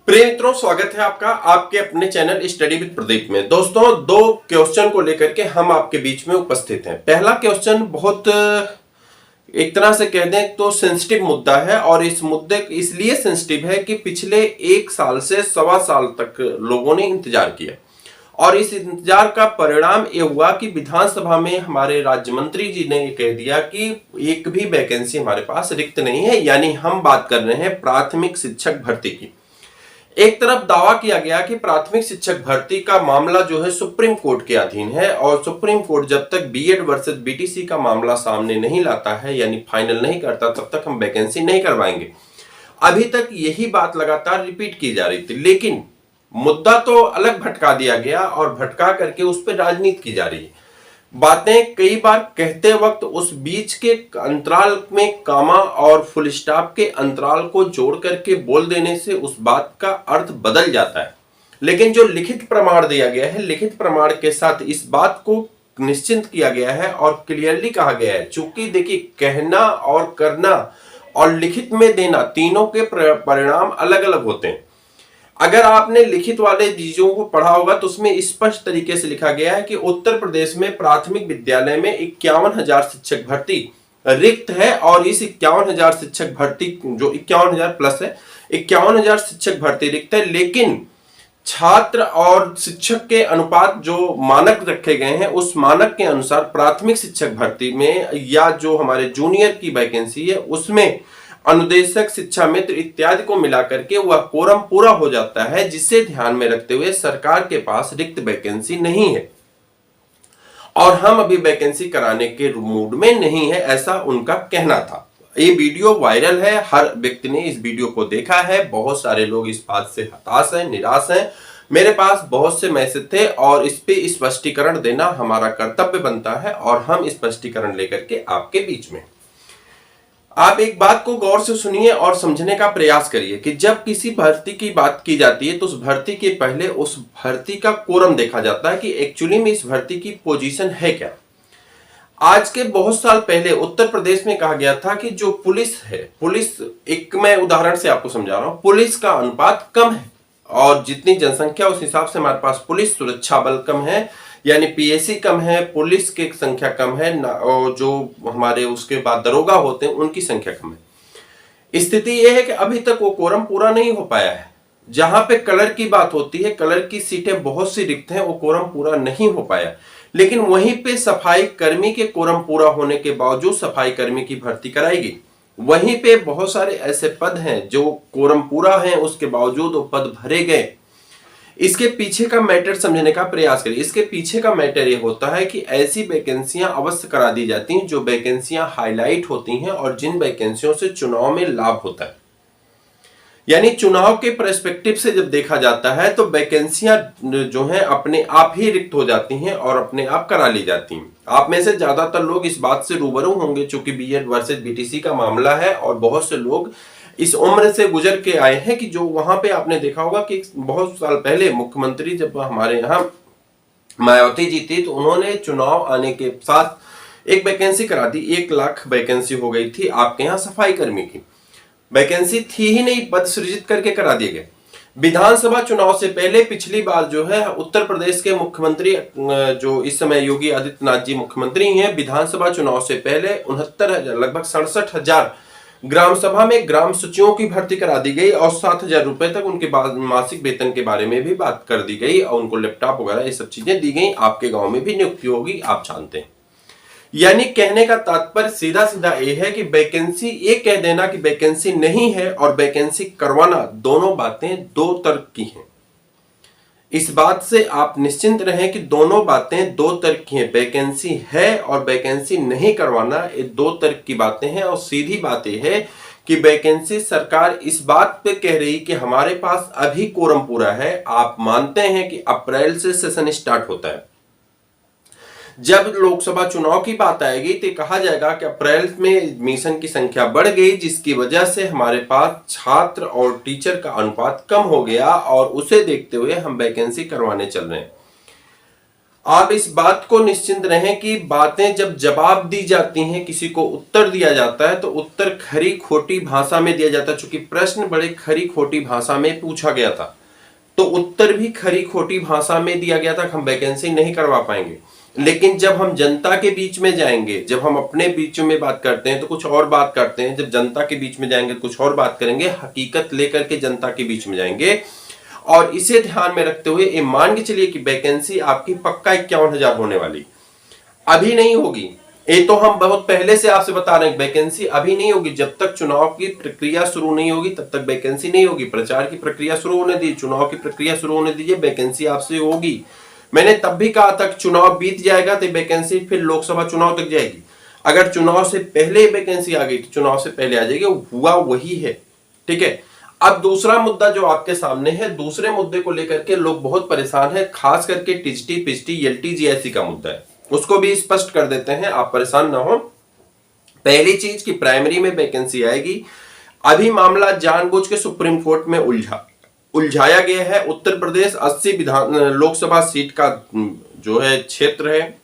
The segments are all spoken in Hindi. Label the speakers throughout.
Speaker 1: प्रिय मित्रों, स्वागत है आपका आपके अपने चैनल स्टडी विद प्रदीप में। दोस्तों, दो क्वेश्चन को लेकर के हम आपके बीच में उपस्थित हैं। पहला क्वेश्चन बहुत एक तरह से कह दें तो सेंसिटिव मुद्दा है, और इस मुद्दे इसलिए सेंसिटिव है कि पिछले 1 साल से 1.25 साल तक लोगों ने इंतजार किया, और इस इंतजार का परिणाम ये हुआ कि विधानसभा में हमारे राज्य मंत्री जी ने कह दिया कि एक भी वैकेंसी हमारे पास रिक्त नहीं है। यानी हम बात कर रहे हैं प्राथमिक शिक्षक भर्ती की। एक तरफ दावा किया गया कि प्राथमिक शिक्षक भर्ती का मामला जो है सुप्रीम कोर्ट के अधीन है, और सुप्रीम कोर्ट जब तक बीएड वर्सेस बीटीसी का मामला सामने नहीं लाता है, यानी फाइनल नहीं करता, तब तक हम वैकेंसी नहीं करवाएंगे। अभी तक यही बात लगातार रिपीट की जा रही थी, लेकिन मुद्दा तो अलग भटका दिया गया और भटका करके उस पर राजनीति की जा रही है। बातें कई बार कहते वक्त उस बीच के अंतराल में कामा और फुल स्टॉप के अंतराल को जोड़ करके बोल देने से उस बात का अर्थ बदल जाता है। लेकिन जो लिखित प्रमाण दिया गया है, लिखित प्रमाण के साथ इस बात को निश्चिंत किया गया है और क्लियरली कहा गया है। चूंकि देखिए, कहना और करना और लिखित में देना, तीनों के परिणाम अलग अलग होते हैं। अगर आपने लिखित वाले चीजों को पढ़ा होगा तो उसमें स्पष्ट तरीके से लिखा गया है कि उत्तर प्रदेश में प्राथमिक विद्यालय में 51,000 शिक्षक भर्ती रिक्त है, और इस 51,000 शिक्षक भर्ती जो 51,000 प्लस है, 51,000 शिक्षक भर्ती रिक्त है। लेकिन छात्र और शिक्षक के अनुपात जो मानक रखे गए हैं, उस मानक के अनुसार प्राथमिक शिक्षक भर्ती में या जो हमारे जूनियर की वैकेंसी है उसमें अनुदेशक, शिक्षा मित्र इत्यादि को मिलाकर के वह कोरम पूरा हो जाता है, जिसे ध्यान में रखते हुए सरकार के पास रिक्त वैकेंसी नहीं है और हम अभी वैकेंसी कराने के मूड में नहीं है, ऐसा उनका कहना था। ये वीडियो वायरल है, हर व्यक्ति ने इस वीडियो को देखा है। बहुत सारे लोग इस बात से हताश हैं, निराश हैं। मेरे पास बहुत से मैसेज थे और इस पे स्पष्टीकरण देना हमारा कर्तव्य बनता है, और हम स्पष्टीकरण लेकर के आपके बीच में। आप एक बात को गौर से सुनिए और समझने का प्रयास करिए कि जब किसी भर्ती की बात की जाती है तो उस भर्ती के पहले उस भर्ती का कोरम देखा जाता है कि एक्चुअली में इस भर्ती की पोजीशन है क्या। आज के बहुत साल पहले उत्तर प्रदेश में कहा गया था कि जो पुलिस है, पुलिस, एक मैं उदाहरण से आपको समझा रहा हूं, पुलिस का अनुपात कम है और जितनी जनसंख्या उस हिसाब से हमारे पास पुलिस सुरक्षा बल कम है, यानी पीएसी कम है, पुलिस की संख्या कम है, और जो हमारे उसके बाद दरोगा होते हैं उनकी संख्या कम है। स्थिति यह है कि अभी तक वो कोरम पूरा नहीं हो पाया है। जहां पे कलर की बात होती है, कलर की सीटें बहुत सी रिक्त हैं, वो कोरम पूरा नहीं हो पाया। लेकिन वहीं पे सफाई कर्मी के कोरम पूरा होने के बावजूद सफाई कर्मी की भर्ती कराएगी। वहीं पे बहुत सारे ऐसे पद हैं जो कोरम पूरा है, उसके बावजूद वो पद भरे गए। इसके पीछे का मैटर समझने का प्रयास करिए। इसके पीछे का मैटर ये होता है कि ऐसी वैकेंसियां अवश्य करा दी जाती हैं जो वैकेंसियां हाईलाइट होती हैं और जिन वैकेंसियों से चुनाव में लाभ होता है। यानी चुनाव के पर्सपेक्टिव से जब देखा जाता है तो वैकेंसियां जो हैं अपने आप ही रिक्त हो जाती हैं और अपने आप करा ली जाती हैं। आप में से ज्यादातर लोग इस बात से रूबरू होंगे, चूंकि बीएड वर्सेस बीटीसी का मामला है और बहुत से लोग इस उम्र से गुजर के आए हैं कि जो वहां पे आपने देखा होगा कि बहुत साल पहले मुख्यमंत्री जब हमारे यहाँ मायावती जी थी तो उन्होंने चुनाव आने के साथ एक वैकेंसी करा दी। 1 लाख वैकेंसी हो गई थी आपके यहाँ सफाई कर्मी की। वैकेंसी थी ही नहीं, पद सृजित करके करा दिए गए। विधानसभा चुनाव से पहले पिछली बार जो है उत्तर प्रदेश के मुख्यमंत्री, जो इस समय योगी आदित्यनाथ जी मुख्यमंत्री हैं, विधानसभा चुनाव से पहले 69,000, लगभग 67,000 ग्राम सभा में ग्राम सचिवों की भर्ती करा दी गई और 7,000 रुपए तक उनके मासिक वेतन के बारे में भी बात कर दी गई और उनको लैपटॉप वगैरह ये सब चीजें दी गई। आपके गांव में भी नियुक्ति होगी, आप जानते हैं। यानी कहने का तात्पर्य सीधा सीधा ये है कि वैकेंसी, ये कह देना कि वैकेंसी नहीं है और वैकेंसी करवाना, दोनों बातें दो तर्क की हैं। इस बात से आप निश्चिंत रहें कि दोनों बातें दो तर्क की हैं। वैकेंसी है और वैकेंसी नहीं करवाना, ये दो तर्क की बातें हैं। और सीधी बात यह है कि वैकेंसी सरकार इस बात पे कह रही कि हमारे पास अभी कोरम पूरा है। आप मानते हैं कि अप्रैल से सेशन स्टार्ट होता है। जब लोकसभा चुनाव की बात आएगी तो कहा जाएगा कि अप्रैल में एडमिशन की संख्या बढ़ गई, जिसकी वजह से हमारे पास छात्र और टीचर का अनुपात कम हो गया और उसे देखते हुए हम वैकेंसी करवाने चल रहे हैं। आप इस बात को निश्चिंत रहें कि बातें जब जवाब दी जाती हैं, किसी को उत्तर दिया जाता है, तो उत्तर खरी खोटी भाषा में दिया जाता है। चूंकि प्रश्न बड़े खरी खोटी भाषा में पूछा गया था, तो उत्तर भी खरी खोटी भाषा में दिया गया था। हम वैकेंसी नहीं करवा पाएंगे। लेकिन जब हम जनता के बीच में जाएंगे, जब हम अपने बीच में बात करते हैं तो कुछ और बात करते हैं, जब जनता के बीच में जाएंगे तो कुछ और बात करेंगे, हकीकत लेकर के जनता के बीच में जाएंगे। और इसे ध्यान में रखते हुए ये मान के चलिए कि वैकेंसी आपकी पक्का 51,000 होने वाली, अभी नहीं होगी। ये तो हम बहुत पहले से आपसे बता रहे हैं, वैकेंसी अभी नहीं होगी। जब तक चुनाव की प्रक्रिया शुरू नहीं होगी तब तक वैकेंसी नहीं होगी। प्रचार की प्रक्रिया शुरू होने दीजिए, चुनाव की प्रक्रिया शुरू होने दीजिए, वैकेंसी आपसे होगी। मैंने तब भी कहा था चुनाव बीत जाएगा तो वैकेंसी फिर लोकसभा चुनाव तक जाएगी। अगर चुनाव से पहले वैकेंसी आ गई तो चुनाव से पहले आ जाएगी। हुआ वही है, ठीक है। अब दूसरा मुद्दा जो आपके सामने है, दूसरे मुद्दे को लेकर के लोग बहुत परेशान हैं, खास करके टीजीटी, पीजीटी, एलटी, जीआईसी का मुद्दा है। उसको भी स्पष्ट कर देते हैं, आप परेशान ना हो। पहली चीज की प्राइमरी में वैकेंसी आएगी। अभी मामला जानबूझ के सुप्रीम कोर्ट में उलझाया गया है। उत्तर प्रदेश 80 लोकसभा सीट का जो है क्षेत्र है,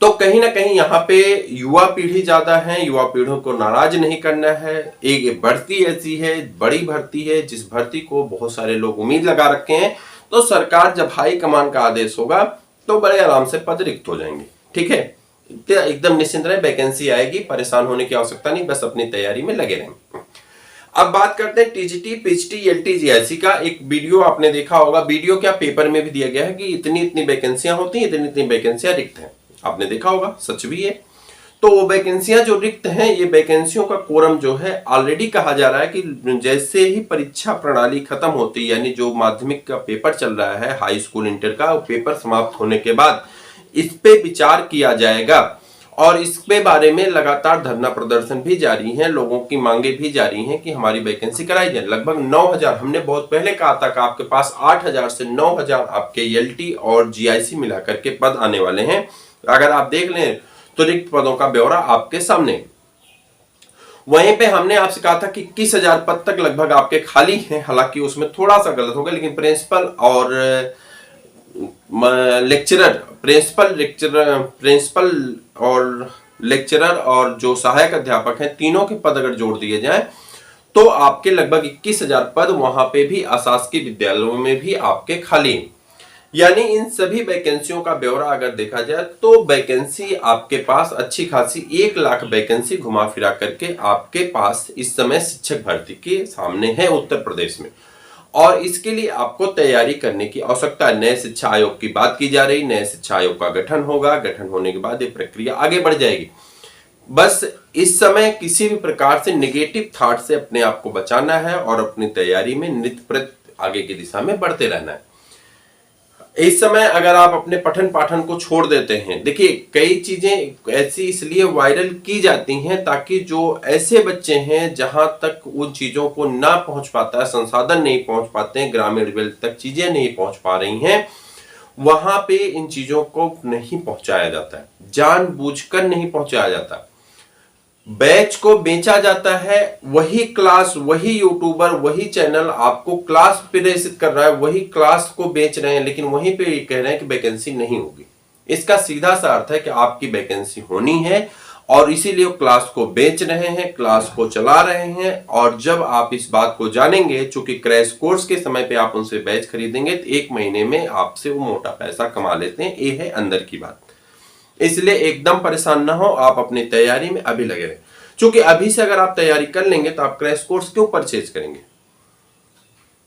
Speaker 1: तो कहीं ना कहीं यहाँ पे युवा पीढ़ी ज्यादा है। युवा पीढ़ियों को नाराज नहीं करना है। एक भर्ती ऐसी है, बड़ी भर्ती है, जिस भर्ती को बहुत सारे लोग उम्मीद लगा रखे हैं। तो सरकार जब हाई कमान का आदेश होगा तो बड़े आराम से पद रिक्त हो जाएंगे, ठीक है। एकदम निश्चिंत रहे, वैकेंसी आएगी, परेशान होने की आवश्यकता नहीं, बस अपनी तैयारी में लगे रहें। अब बात करते हैं टीजीटी, पीजीटी, एलटी, जीआईसी का। एक वीडियो आपने देखा होगा, वीडियो क्या पेपर में भी दिया गया है कि इतनी इतनी वैकेंसियां होती हैं, इतनी इतनी वैकेंसियां रिक्त हैं। आपने देखा होगा, सच भी है। तो वो वैकेंसियां जो रिक्त हैं, ये वैकेंसियों का कोरम जो है ऑलरेडी कहा जा रहा है कि जैसे ही परीक्षा प्रणाली खत्म होती है, यानी जो माध्यमिक का पेपर चल रहा है, हाई स्कूल इंटर का, वो पेपर समाप्त होने के बाद इस पे विचार किया जाएगा। और इस पे बारे में लगातार धरना प्रदर्शन भी जारी है, लोगों की मांगे भी जारी हैं कि हमारी वैकेंसी कराई जाए। लगभग 9,000, हमने बहुत पहले कहा था कि आपके पास 8,000 से 9,000 आपके एलटी और जीआईसी मिलाकर के पद आने वाले हैं। अगर आप देख लें तो रिक्त पदों का ब्यौरा आपके सामने। वहीं पे हमने आपसे कहा था कि 21,000 पद तक लगभग आपके खाली हैं। हालांकि उसमें थोड़ा सा गलत हो गया, लेकिन प्रिंसिपल और लेक्चरर, प्रिंसिपल और लेक्चरर और जो सहायक अध्यापक हैं, तीनों के पद अगर जोड़ दिए जाएं तो आपके लगभग 21,000 पद वहां पे भी अशासकीय विद्यालयों में भी आपके खाली। यानी इन सभी वैकेंसियों का ब्यौरा अगर देखा जाए तो वैकेंसी आपके पास अच्छी खासी 1 लाख वैकेंसी घुमा फिरा करके आपके पास इस समय शिक्षक भर्ती के सामने है उत्तर प्रदेश में। और इसके लिए आपको तैयारी करने की आवश्यकता है। नए शिक्षा आयोग की बात की जा रही, नए शिक्षा आयोग का गठन होगा, गठन होने के बाद ये प्रक्रिया आगे बढ़ जाएगी। बस इस समय किसी भी प्रकार से नेगेटिव थॉट से अपने आप को बचाना है और अपनी तैयारी में नित्य प्रति आगे की दिशा में बढ़ते रहना है। इस समय अगर आप अपने पठन पाठन को छोड़ देते हैं, देखिए कई चीजें ऐसी इसलिए वायरल की जाती हैं ताकि जो ऐसे बच्चे हैं जहां तक उन चीजों को ना पहुंच पाता है, संसाधन नहीं पहुंच पाते हैं, ग्रामीण लेवल तक चीजें नहीं पहुंच पा रही हैं, वहां पे इन चीजों को नहीं पहुंचाया जाता है, जानबूझकर नहीं पहुंचाया जाता। बैच को बेचा जाता है, वही क्लास, वही यूट्यूबर, वही चैनल आपको क्लास प्रदर्शित कर रहा है, वही क्लास को बेच रहे हैं, लेकिन वहीं पे ये कह रहे हैं कि वैकेंसी नहीं होगी। इसका सीधा सा अर्थ है कि आपकी वैकेंसी होनी है और इसीलिए क्लास को बेच रहे हैं, क्लास को चला रहे हैं। और जब आप इस बात को जानेंगे, चूंकि क्रैश कोर्स के समय पे आप उनसे बैच खरीदेंगे तो 1 महीने में आपसे वो मोटा पैसा कमा लेते हैं। ये है अंदर की बात। इसलिए एकदम परेशान ना हो, आप अपनी तैयारी में अभी लगे रहे, क्योंकि अभी से अगर आप तैयारी कर लेंगे तो आप क्रैश कोर्स क्यों परचेज करेंगे।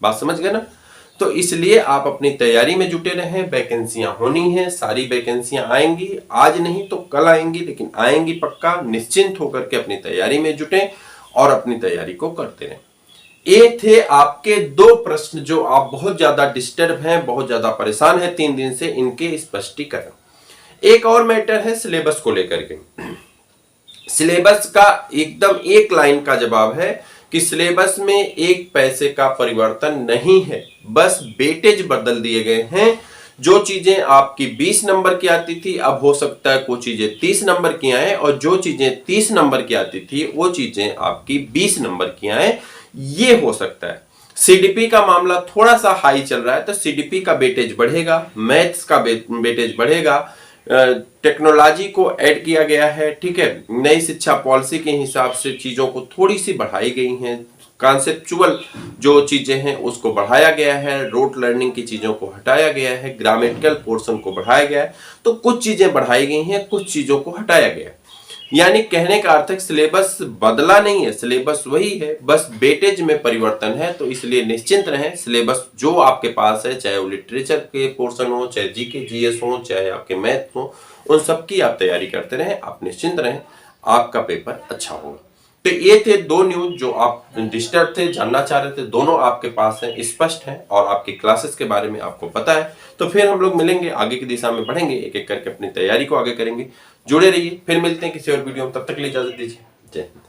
Speaker 1: बात समझ गए ना। तो इसलिए आप अपनी तैयारी में जुटे रहें। वैकेंसियां होनी है, सारी वैकेंसियां आएंगी, आज नहीं तो कल आएंगी, लेकिन आएंगी पक्का। निश्चिंत होकर के अपनी तैयारी में जुटें और अपनी तैयारी को करते रहें। ये थे आपके 2 प्रश्न जो आप बहुत ज्यादा डिस्टर्ब हैं, बहुत ज्यादा परेशान हैं 3 दिन से, इनके स्पष्टीकरण। एक और मैटर है सिलेबस को लेकर के। सिलेबस का एकदम 1 लाइन का जवाब है कि सिलेबस में 1 पैसे का परिवर्तन नहीं है, बस वेटेज बदल दिए गए हैं। जो चीजें आपकी 20 नंबर की आती थी, अब हो सकता है कुछ चीजें 30 नंबर की आए, और जो चीजें 30 नंबर की आती थी वो चीजें आपकी 20 नंबर की आए, ये हो सकता है। सीडीपी का मामला थोड़ा सा हाई चल रहा है, तो सीडीपी का वेटेज बढ़ेगा, मैथ्स का वेटेज बढ़ेगा, टेक्नोलॉजी को ऐड किया गया है, ठीक है। नई शिक्षा पॉलिसी के हिसाब से चीजों को थोड़ी सी बढ़ाई गई हैं, कॉन्सेप्चुअल जो चीजें हैं उसको बढ़ाया गया है, रोट लर्निंग की चीजों को हटाया गया है, ग्रामेटिकल पोर्शन को बढ़ाया गया है। तो कुछ चीजें बढ़ाई गई हैं, कुछ चीजों को हटाया गया है। यानी कहने का अर्थ है सिलेबस बदला नहीं है, सिलेबस वही है, बस वेटेज में परिवर्तन है। तो इसलिए निश्चिंत रहें, सिलेबस जो आपके पास है, चाहे वो लिटरेचर के पोर्शन हो, चाहे जीके जीएस हो, चाहे आपके मैथ हो, उन सब की आप तैयारी करते रहें, आप निश्चिंत रहें, आपका पेपर अच्छा होगा। तो ये थे दो न्यूज जो आप डिस्टर्ब थे, जानना चाह रहे थे, दोनों आपके पास हैं, स्पष्ट हैं और आपकी क्लासेस के बारे में आपको पता है। तो फिर हम लोग मिलेंगे, आगे की दिशा में बढ़ेंगे, एक एक करके अपनी तैयारी को आगे करेंगे। जुड़े रहिए, फिर मिलते हैं किसी और वीडियो में, तब तक के लिए इजाजत दीजिए। जय हिंद।